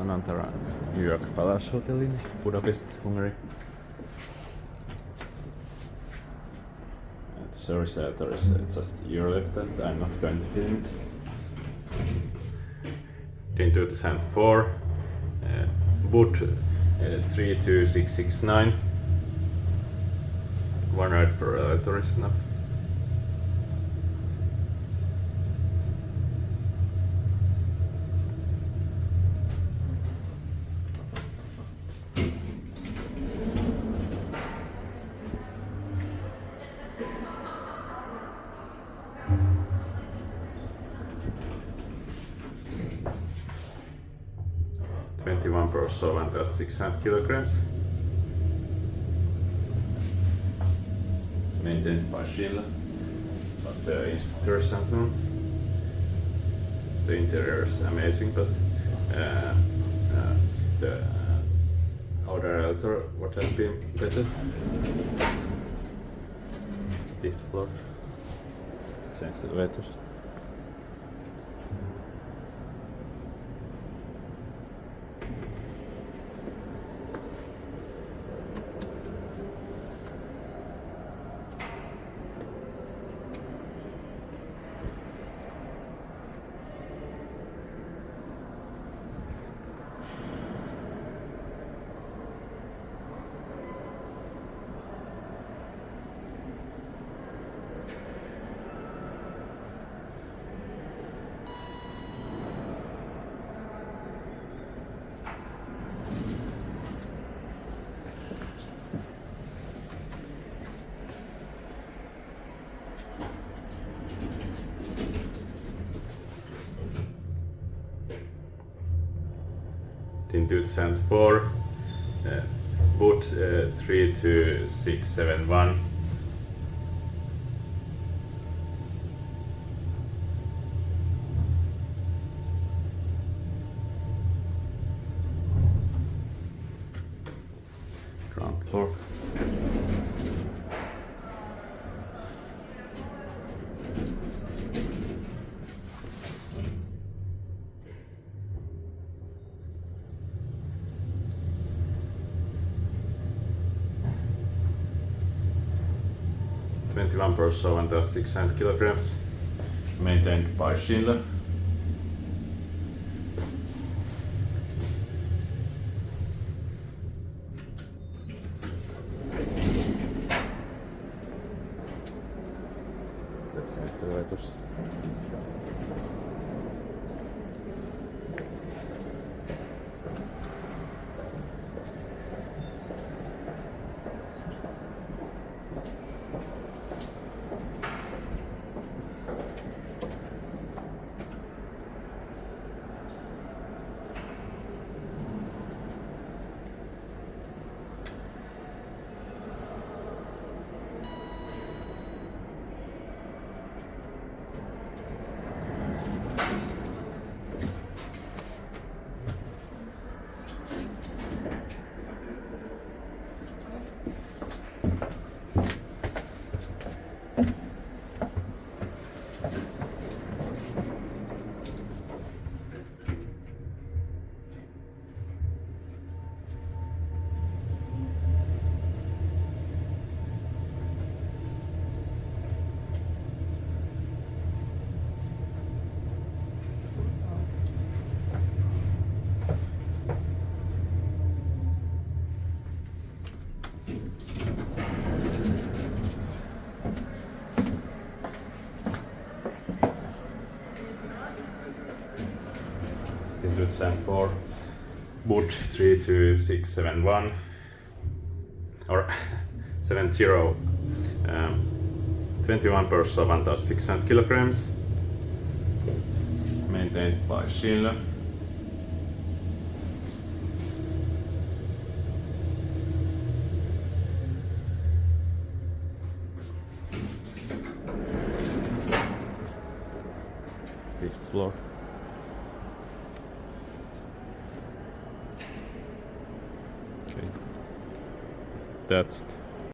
Anantara New York Palace Hotel in Budapest, Hungary. Sorry, there's just a year left and I'm not going to film it. In 2004, Bud 32669, 100 per elevator snap. One per solvent at 600 kilograms. Maintained by Schindler, but the inspector sent them. The interior is amazing, but the outer elevator would have been better. 5th floor. Change elevators. In 2004, Bud 32671, ground floor. One per solvent at 600 kilograms, maintained by Schindler. Let's see the elevators. In 2004, Bud 32671 or 70, 21 per solvent at 600 kilograms, maintained by Schindler. Fifth floor. Okay. That's